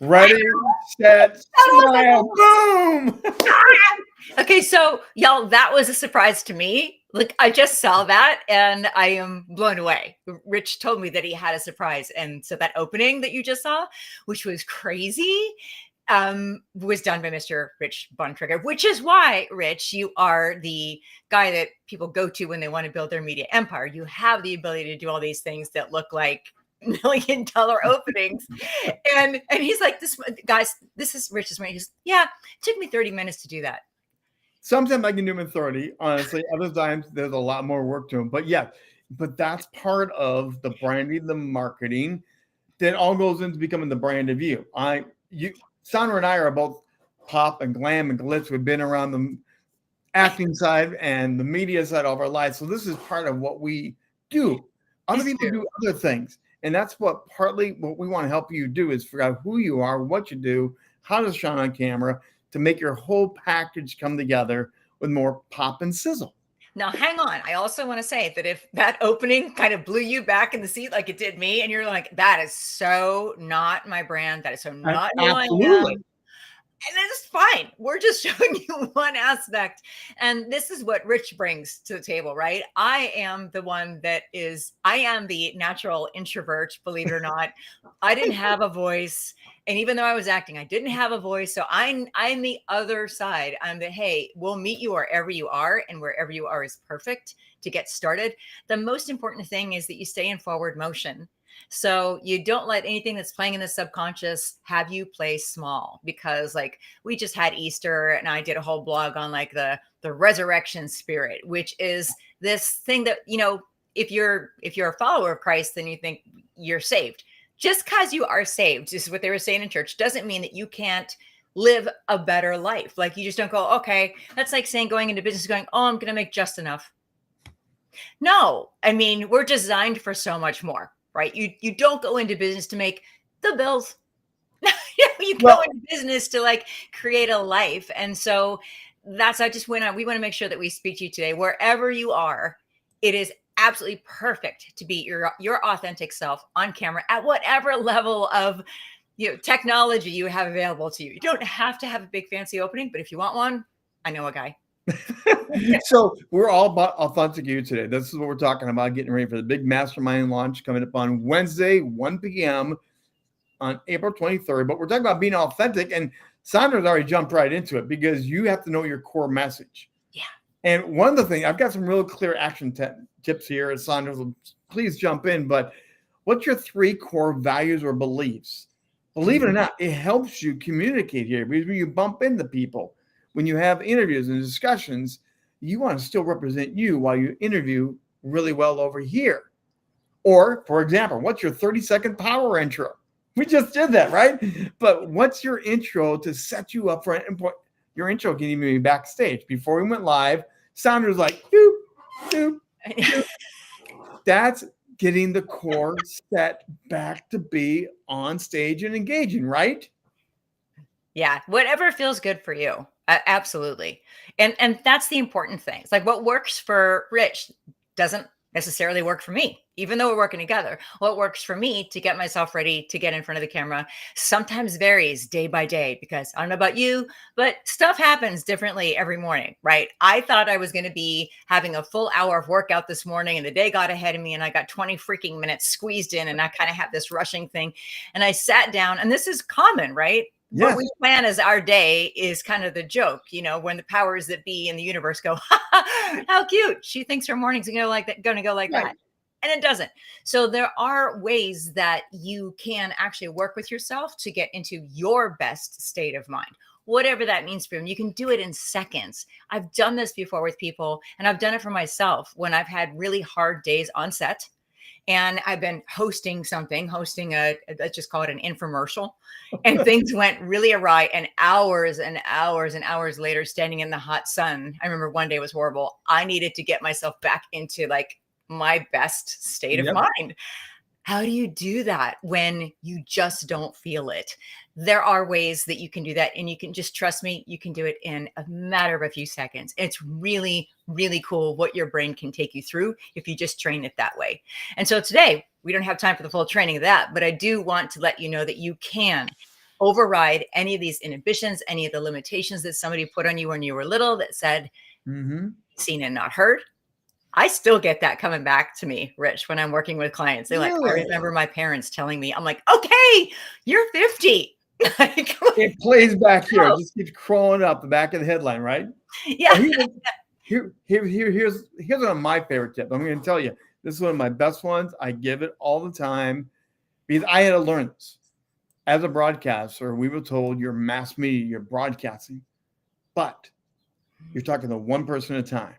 Ready, set, smile, boom. Okay, so y'all, that was a surprise to me. Like, I just saw that and I am blown away. Rich told me that he had a surprise. And so that opening that you just saw, which was crazy, was done by Mr. Rich Bontrager, which is why, Rich, you are the guy that people go to when they want to build their media empire. You have the ability to do all these things that look like $1 million openings. And he's like, this guys, this is Rich's money. He's, yeah, it took me 30 minutes to do that. Sometimes I can do them in 30, honestly. Other times there's a lot more work to them. But yeah, but that's part of the branding, the marketing that all goes into becoming the brand of you. Sandra and I are both pop and glam and glitz. We've been around the acting side and the media side of our lives. So this is part of what we do. Other people do other things. And that's what partly what we want to help you do is figure out who you are, what you do, how to shine on camera, to make your whole package come together with more pop and sizzle. Now, hang on. I also want to say that if that opening kind of blew you back in the seat like it did me, and you're like, that is so not my brand, that is so not who I am. And it's fine. We're just showing you one aspect. And this is what Rich brings to the table, right? I am the one I am the natural introvert, believe it or not. I didn't have a voice. And even though I was acting, I didn't have a voice. So I'm the other side. I'm the, hey, we'll meet you wherever you are, and wherever you are is perfect to get started. The most important thing is that you stay in forward motion. So you don't let anything that's playing in the subconscious have you play small, because like we just had Easter and I did a whole blog on like the resurrection spirit, which is this thing that, you know, if you're a follower of Christ, then you think you're saved. Just because you are saved, this is what they were saying in church, doesn't mean that you can't live a better life. Like you just don't go, okay, that's like saying going into business going, oh, I'm going to make just enough. No, I mean, we're designed for so much more. Right? You don't go into business to make the bills. You go into business to like create a life. And so that's, we want to make sure that we speak to you today, wherever you are. It is absolutely perfect to be your authentic self on camera at whatever level of technology you have available to you. You don't have to have a big fancy opening, but if you want one, I know a guy. So we're all about authentic you today. This is what we're talking about, getting ready for the big mastermind launch coming up on Wednesday, 1 p.m. on April 23rd. But we're talking about being authentic, and Sandra's already jumped right into it because you have to know your core message. Yeah. And one of the things, I've got some real clear action tips here. Sandra, please jump in. But what's your 3 core values or beliefs? Believe it or not, it helps you communicate here because when you bump into people, when you have interviews and discussions, you want to still represent you while you interview really well over here. Or, for example, what's your 30-second power intro? We just did that, right? But what's your intro to set you up for an important? Your intro can even be backstage. Before we went live, Sandra's like, doop, doop, doop. That's getting the core set back to be on stage and engaging, right? Yeah, whatever feels good for you. Absolutely. And that's the important thing. It's like what works for Rich doesn't necessarily work for me, even though we're working together. What works for me to get myself ready to get in front of the camera sometimes varies day by day, because I don't know about you, but stuff happens differently every morning, right? I thought I was going to be having a full hour of workout this morning, and the day got ahead of me and I got 20 freaking minutes squeezed in, and I kind of have this rushing thing. And I sat down, and this is common, right? Yes. What we plan as our day is kind of the joke, when the powers that be in the universe go, how cute. She thinks her morning's going to go like that. And it doesn't. So there are ways that you can actually work with yourself to get into your best state of mind, whatever that means for you. You can do it in seconds. I've done this before with people, and I've done it for myself when I've had really hard days on set. And I've been hosting let's just call it an infomercial, and things went really awry, and hours and hours and hours later, standing in the hot sun. I remember one day was horrible. I needed to get myself back into like my best state of mind. How do you do that when you just don't feel it? There are ways that you can do that, and you can just trust me, you can do it in a matter of a few seconds. It's really, really cool what your brain can take you through if you just train it that way. And so today, we don't have time for the full training of that, but I do want to let you know that you can override any of these inhibitions, any of the limitations that somebody put on you when you were little that said, seen and not heard. I still get that coming back to me, Rich, when I'm working with clients. They're like, I remember my parents telling me, I'm like, okay, you're 50. It plays back here. It just keeps crawling up the back of the headline, right? Yeah. Here's one of my favorite tips. I'm going to tell you, this is one of my best ones. I give it all the time because I had to learn this. As a broadcaster, we were told you're mass media, you're broadcasting, but you're talking to one person at a time.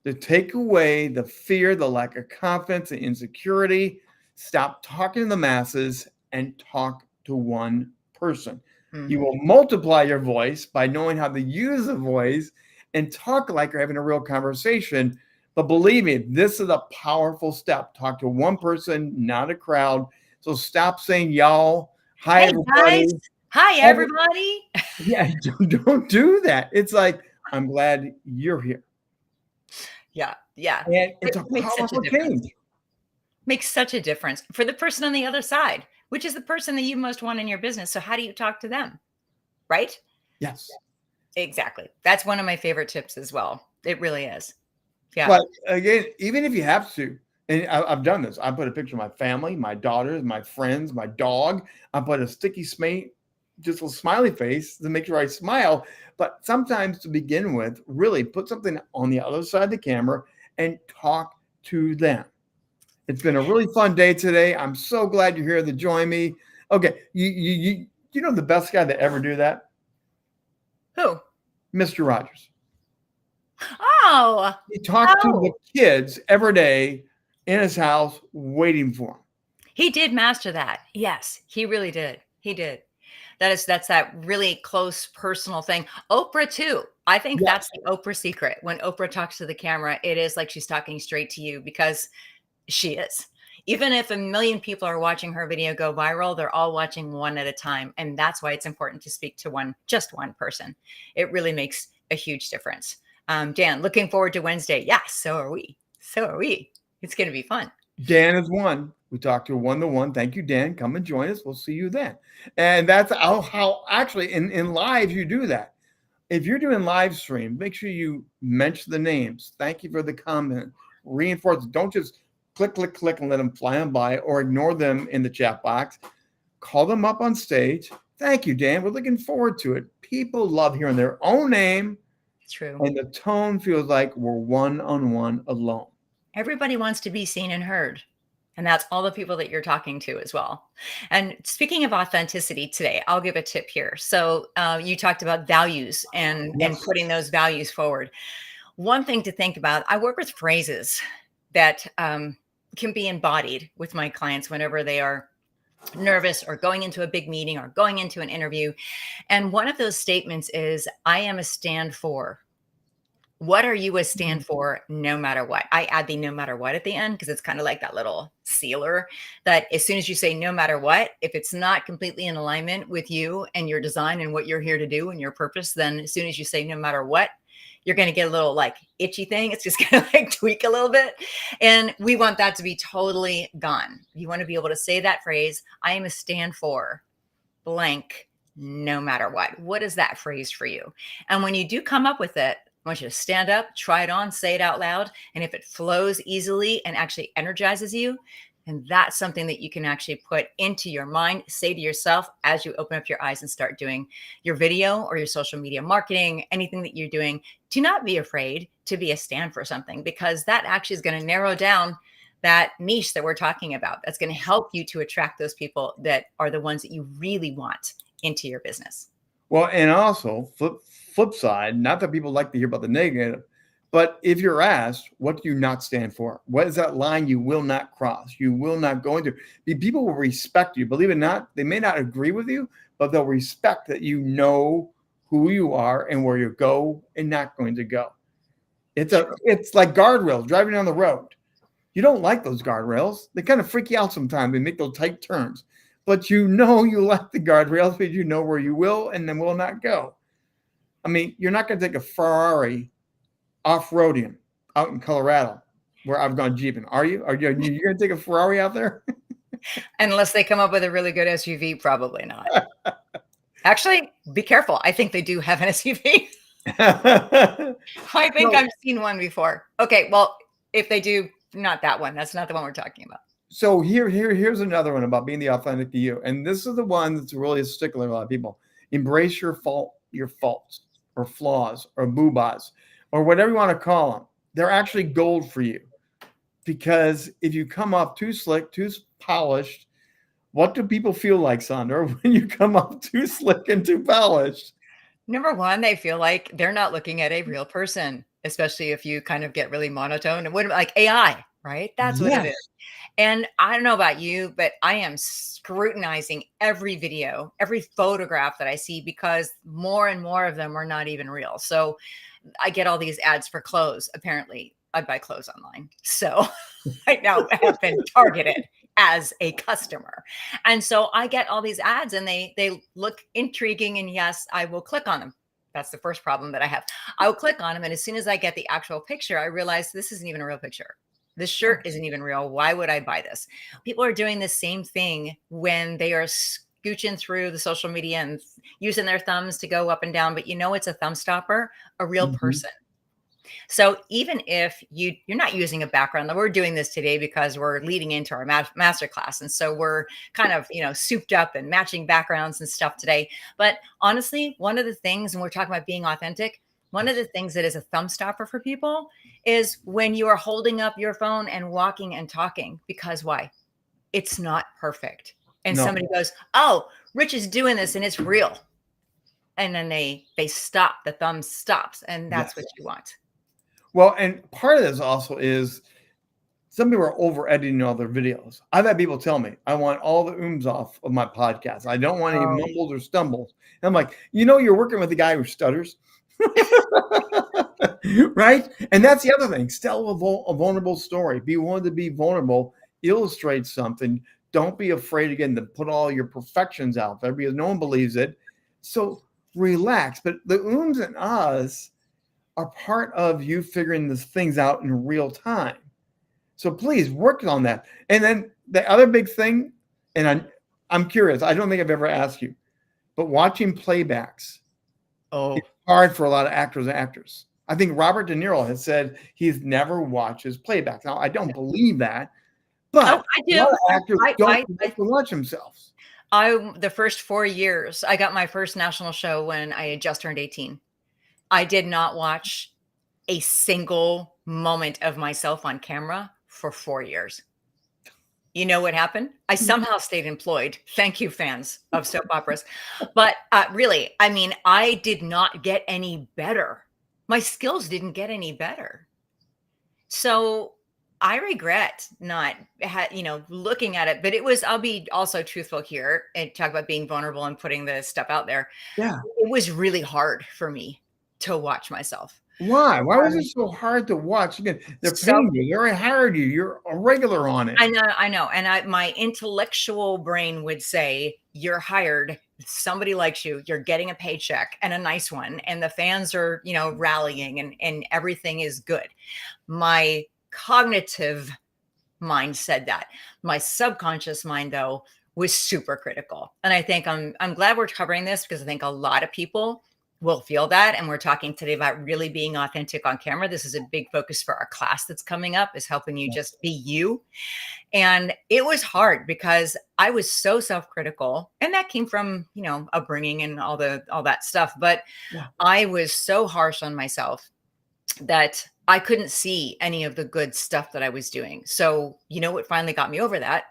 To take away the fear, the lack of confidence, the insecurity, stop talking to the masses and talk to one person. You will multiply your voice by knowing how to use a voice and talk like you're having a real conversation. But believe me, this is a powerful step. Talk to one person, not a crowd. So stop saying y'all. Hi, everybody. Guys. Hi, everybody. Yeah, don't do that. It's like, I'm glad you're here. Yeah. Yeah. And it's a powerful change. Makes such a difference for the person on the other side, which is the person that you most want in your business. So how do you talk to them? Right? Yes. Exactly. That's one of my favorite tips as well. It really is. Yeah. But again, even if you have to, and I've done this, I put a picture of my family, my daughters, my friends, my dog. I put a sticky just a smiley face to make sure I smile. But sometimes to begin with, really put something on the other side of the camera and talk to them. It's been a really fun day today. I'm so glad you're here to join me. Okay, you know the best guy to ever do that? Who? Mr. Rogers. Oh. He talked to the kids every day in his house waiting for him. He did master that. Yes, he really did. He did. That's that really close personal thing. Oprah too. I think that's the Oprah secret. When Oprah talks to the camera, it is like she's talking straight to you because she is. Even if 1 million people are watching her video go viral, they're all watching one at a time. And that's why it's important to speak to just one person. It really makes a huge difference. Dan, looking forward to Wednesday. Yeah, so are we. So are we. It's going to be fun. Dan is one. We talked to one-to-one. Thank you, Dan. Come and join us. We'll see you then. And that's how actually in live you do that. If you're doing live stream, make sure you mention the names. Thank you for the comment. Reinforce. Don't just click, and let them fly on by or ignore them in the chat box. Call them up on stage. Thank you, Dan. We're looking forward to it. People love hearing their own name. True. And the tone feels like we're one-on-one alone. Everybody wants to be seen and heard. And that's all the people that you're talking to as well. And speaking of authenticity today, I'll give a tip here. So you talked about values and putting those values forward. One thing to think about, I work with phrases that can be embodied with my clients whenever they are nervous or going into a big meeting or going into an interview. And one of those statements is, I am a stand for. What are you a stand for no matter what? I add the no matter what at the end because it's kind of like that little sealer that as soon as you say no matter what, if it's not completely in alignment with you and your design and what you're here to do and your purpose, then as soon as you say no matter what, you're going to get a little like itchy thing. It's just going to like tweak a little bit. And we want that to be totally gone. You want to be able to say that phrase, I am a stand for blank, no matter what. What is that phrase for you? And when you do come up with it, I want you to stand up, try it on, say it out loud. And if it flows easily and actually energizes you, and that's something that you can actually put into your mind, say to yourself as you open up your eyes and start doing your video or your social media marketing, anything that you're doing, do not be afraid to be a stand for something, because that actually is going to narrow down that niche that we're talking about. That's going to help you to attract those people that are the ones that you really want into your business. Well, and also flip side, not that people like to hear about the negative, but if you're asked, what do you not stand for? What is that line you will not cross? You will not go into. People will respect you. Believe it or not, they may not agree with you, but they'll respect that you know who you are and where you go and not going to go. It's like guardrails driving down the road. You don't like those guardrails. They kind of freak you out sometimes. They make those tight turns. But you know you like the guardrails because you know where you will and then will not go. I mean, you're not going to take a Ferrari off-roading out in Colorado where I've gone jeeping. Are you? Are you going to take a Ferrari out there? Unless they come up with a really good SUV, probably not. Actually, be careful. I think they do have an SUV. I think I've seen one before. Okay, well, if they do, not that one. That's not the one we're talking about. So here's another one about being the authentic you. And this is the one that's really a stickler to a lot of people. Embrace your faults or flaws or boobas or whatever you want to call them. They're actually gold for you. Because if you come off too slick, too polished, what do people feel like, Sandra, when you come off too slick and too polished? Number one, they feel like they're not looking at a real person, especially if you kind of get really monotone and like AI, right? That's what it is. And I don't know about you, but I am scrutinizing every video, every photograph that I see, because more and more of them are not even real. So I get all these ads for clothes. Apparently, I buy clothes online. So I now have been targeted as a customer. And so I get all these ads and they look intriguing. And yes, I will click on them. That's the first problem that I have. I will click on them. And as soon as I get the actual picture, I realize this isn't even a real picture. This shirt isn't even real. Why would I buy this? People are doing the same thing when they are scooching through the social media and using their thumbs to go up and down. But it's a thumb stopper, a real person. So even if you're not using a background, we're doing this today because we're leading into our masterclass. And so we're kind of, souped up and matching backgrounds and stuff today. But honestly, one of the things, and we're talking about being authentic, one of the things that is a thumb stopper for people is when you are holding up your phone and walking and talking, because why? It's not perfect. And somebody goes, oh, Rich is doing this and it's real. And then they stop, the thumb stops, and that's what you want. Well, and part of this also is some people are over editing all their videos. I've had people tell me, I want all the ooms off of my podcast. I don't want any mumbles or stumbles. And I'm like, you're working with a guy who stutters. Right? And that's the other thing. Tell a vulnerable story. Be willing to be vulnerable. Illustrate something. Don't be afraid, again, to put all your perfections out there because no one believes it. So relax. But the ooms and ahs are part of you figuring these things out in real time. So please work on that. And then the other big thing, and I'm curious, I don't think I've ever asked you, but watching playbacks. It's hard for a lot of actors and actors. I think Robert De Niro has said he's never watched his playbacks. Now, I don't believe that, but I do. A lot of actors don't like to watch themselves. The first 4 years, I got my first national show when I had just turned 18. I did not watch a single moment of myself on camera for 4 years. You know what happened? I somehow stayed employed. Thank you, fans of soap operas. But really, I did not get any better. My skills didn't get any better. So I regret not, looking at it. But I'll be also truthful here and talk about being vulnerable and putting the stuff out there. Yeah. It was really hard for me to watch myself. Why? Why was it so hard to watch? Again, they're paying you. They already hired you. You're a regular on it. I know. And my intellectual brain would say, you're hired. Somebody likes you. You're getting a paycheck, and a nice one. And the fans are, rallying and everything is good. My cognitive mind said that. My subconscious mind, though, was super critical. And I think I'm glad we're covering this, because I think a lot of people will feel that. And we're talking today about really being authentic on camera. This is a big focus for our class that's coming up, is helping you just be you. And it was hard because I was so self-critical, and that came from, upbringing and all that stuff. But I was so harsh on myself that I couldn't see any of the good stuff that I was doing. So, what finally got me over that?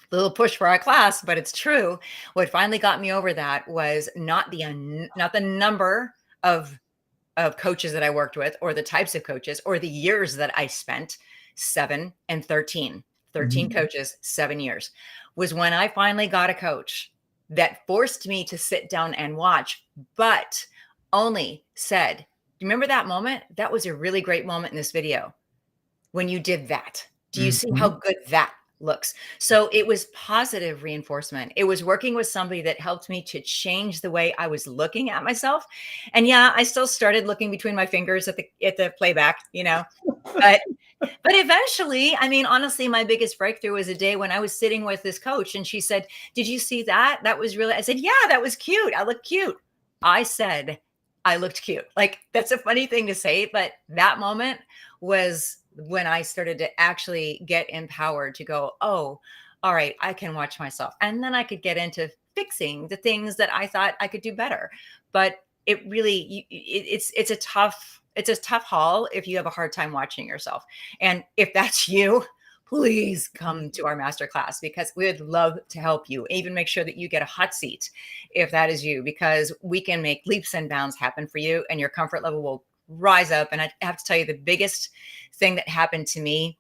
Little push for our class, but it's true. What finally got me over that was not the number of coaches that I worked with, or the types of coaches, or the years that I spent. 7 and 13 coaches, 7 years, was when I finally got a coach that forced me to sit down and watch, but only said, "Do you remember that moment? That was a really great moment in this video when you did that. Do you see how good that looks?" So it was positive reinforcement. It was working with somebody that helped me to change the way I was looking at myself. And I still started looking between my fingers at the playback, but But eventually, I mean, honestly, my biggest breakthrough was a day when I was sitting with this coach and she said, "Did you see that? That was really," I said, "Yeah, that was cute. I look cute." I said, I looked cute. Like, that's a funny thing to say, but that moment was when I started to actually get empowered to go, oh, all right, I can watch myself. And then I could get into fixing the things that I thought I could do better. But it really, it's a tough haul if you have a hard time watching yourself. And if that's you, please come to our masterclass, because we would love to help you, even make sure that you get a hot seat if that is you, because we can make leaps and bounds happen for you and your comfort level will rise up. And I have to tell you, the biggest thing that happened to me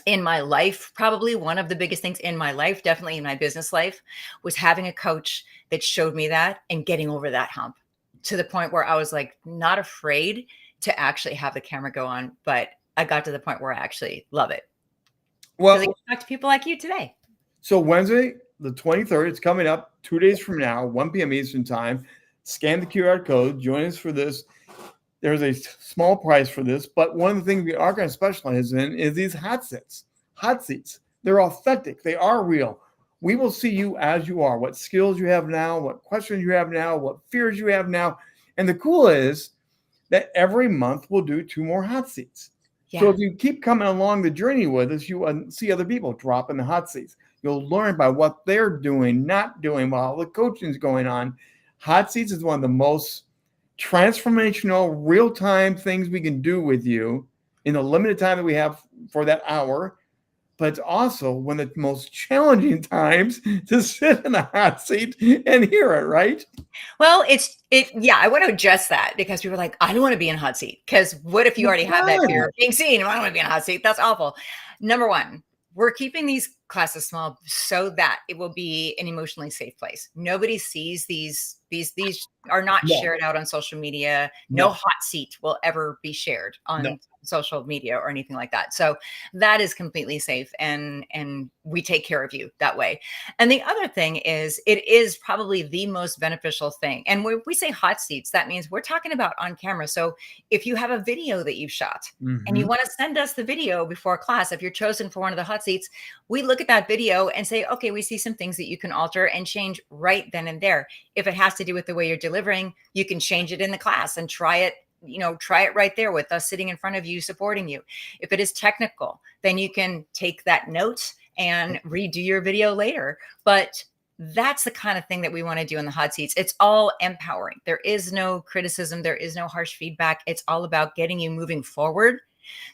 in my life, probably one of the biggest things in my life, definitely in my business life, was having a coach that showed me that and getting over that hump to the point where I was like not afraid to actually have the camera go on, but I got to the point where I actually love it. Well, I get to talk to people like you today. So Wednesday, the 23rd, it's coming up 2 days from now, 1 p.m. Eastern time. Scan the QR code. Join us for this. There's a small price for this, but one of the things we are going to specialize in is these hot seats. Hot seats. They're authentic. They are real. We will see you as you are, what skills you have now, what questions you have now, what fears you have now. And the cool is that every month we'll do 2 more hot seats. Yeah. So if you keep coming along the journey with us, you see other people drop in the hot seats. You'll learn by what they're doing, not doing, while the coaching is going on. Hot seats is one of the most transformational, real-time things we can do with you in the limited time that we have for that hour. But it's also one of the most challenging times to sit in a hot seat and hear it, right? Well, yeah, I want to address that, because people are like, I don't want to be in a hot seat. Because what if you already have that fear of being seen? I don't want to be in a hot seat. That's awful. Number one, we're keeping these classes small so that it will be an emotionally safe place. Nobody sees these are not shared out on social media. No hot seat will ever be shared on social media or anything like that. So that is completely safe, and we take care of you that way. And the other thing is, it is probably the most beneficial thing. And when we say hot seats, that means we're talking about on camera. So if you have a video that you've shot and you want to send us the video before class, if you're chosen for one of the hot seats, we look at that video and say, okay, we see some things that you can alter and change right then and there. If it has to do with the way you're delivering, you can change it in the class and try it right there with us sitting in front of you, supporting you. If it is technical, then you can take that note and redo your video later. But that's the kind of thing that we want to do in the hot seats. It's all empowering. There is no criticism. There is no harsh feedback. It's all about getting you moving forward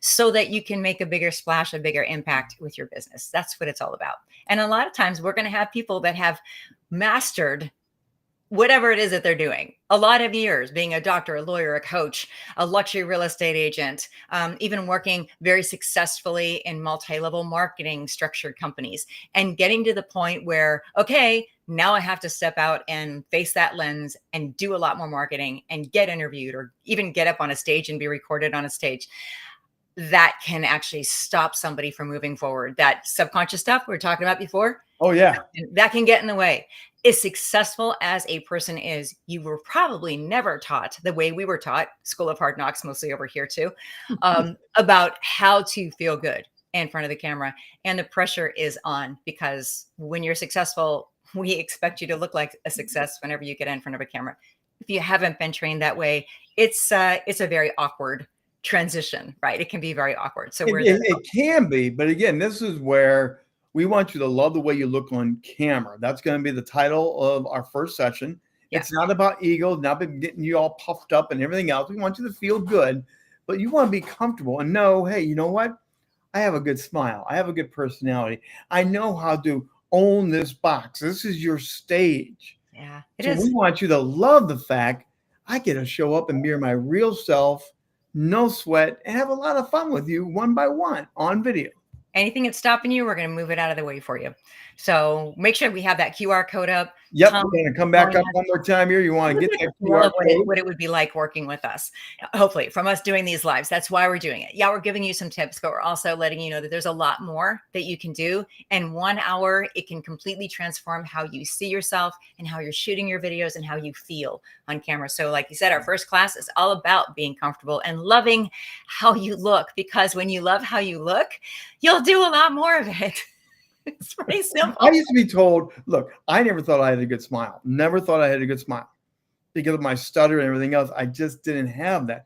so that you can make a bigger splash, a bigger impact with your business. That's what it's all about. And a lot of times we're going to have people that have mastered whatever it is that they're doing, a lot of years being a doctor, a lawyer, a coach, a luxury real estate agent, even working very successfully in multi-level marketing structured companies, and getting to the point where, okay, now I have to step out and face that lens and do a lot more marketing and get interviewed, or even get up on a stage and be recorded on a stage. That can actually stop somebody from moving forward. That subconscious stuff we were talking about before. Oh, yeah. That can get in the way. As successful as a person is, you were probably never taught the way we were taught, School of Hard Knocks, mostly over here too, about how to feel good in front of the camera. And the pressure is on, because when you're successful, we expect you to look like a success whenever you get in front of a camera. If you haven't been trained that way, it's a very awkward transition, right? It can be very awkward. So it can be, but again, this is where we want you to love the way you look on camera. That's going to be the title of our first session. Yeah. It's not about ego, not about getting you all puffed up and everything else. We want you to feel good, but you want to be comfortable and know, hey, you know what? I have a good smile. I have a good personality. I know how to own this box. This is your stage. Yeah, we want you to love the fact I get to show up and be my real self, no sweat, and have a lot of fun with you one by one on video. Anything that's stopping you, we're going to move it out of the way for you. So make sure we have that QR code up. Yep, we're going to come back up one more time here. You want to get that QR code. What it would be like working with us, hopefully, from us doing these lives. That's why we're doing it. Yeah, we're giving you some tips, but we're also letting you know that there's a lot more that you can do. And 1 hour, it can completely transform how you see yourself and how you're shooting your videos and how you feel on camera. So like you said, our first class is all about being comfortable and loving how you look, because when you love how you look, you'll do a lot more of it. It's pretty simple. I used to be told, look, I never thought I had a good smile. Never thought I had a good smile because of my stutter and everything else. I just didn't have that.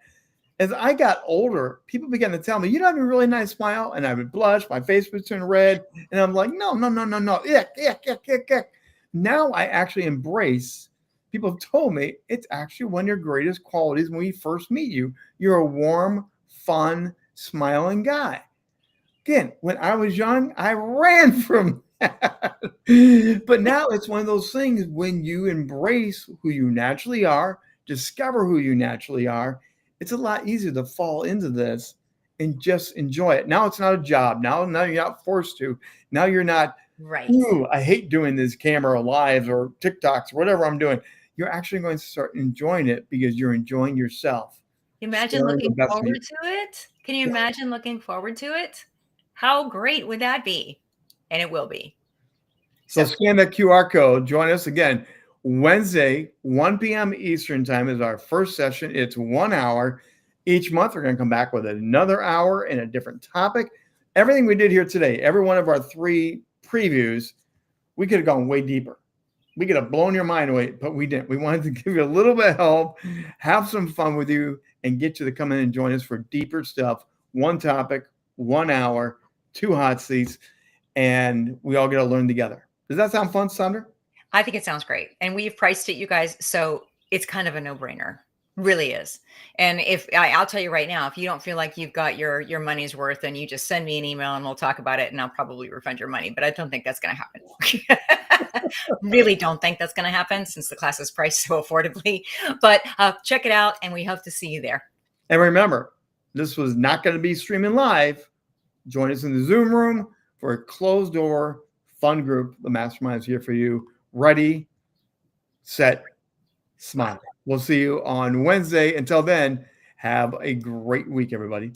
As I got older, people began to tell me, you have a really nice smile. And I would blush, my face would turn red. And I'm like, no. Ick. Now I actually embrace, people have told me, it's actually one of your greatest qualities when we first meet you. You're a warm, fun, smiling guy. Again, when I was young, I ran from that. But now it's one of those things when you embrace who you naturally are, discover who you naturally are, it's a lot easier to fall into this and just enjoy it. Now it's not a job. Now you're not forced to. Now you're not, right. Ooh, I hate doing this camera lives or TikToks or whatever I'm doing. You're actually going to start enjoying it because you're enjoying yourself. Imagine looking forward to it. Can you imagine looking forward to it? How great would that be? And it will be. So scan that QR code. Join us again. Wednesday, 1 p.m. Eastern time is our first session. It's 1 hour. Each month, we're going to come back with another hour and a different topic. Everything we did here today, every one of our 3 previews, we could have gone way deeper. We could have blown your mind away, but we didn't. We wanted to give you a little bit of help, have some fun with you, and get you to come in and join us for deeper stuff. 1 topic, 1 hour, 2 hot seats, and we all get to learn together. Does that sound fun, Sandra? I think it sounds great. And we've priced it, you guys, so it's kind of a no-brainer. Really is. And if I'll tell you right now, if you don't feel like you've got your money's worth, then you just send me an email and we'll talk about it and I'll probably refund your money. But I don't think that's going to happen. Really don't think that's going to happen since the class is priced so affordably. But check it out and we hope to see you there. And remember, this was not going to be streaming live. Join us in the Zoom room for a closed door fun group. The mastermind is here for you. Ready, set, smile. We'll see you on Wednesday. Until then, have a great week, everybody.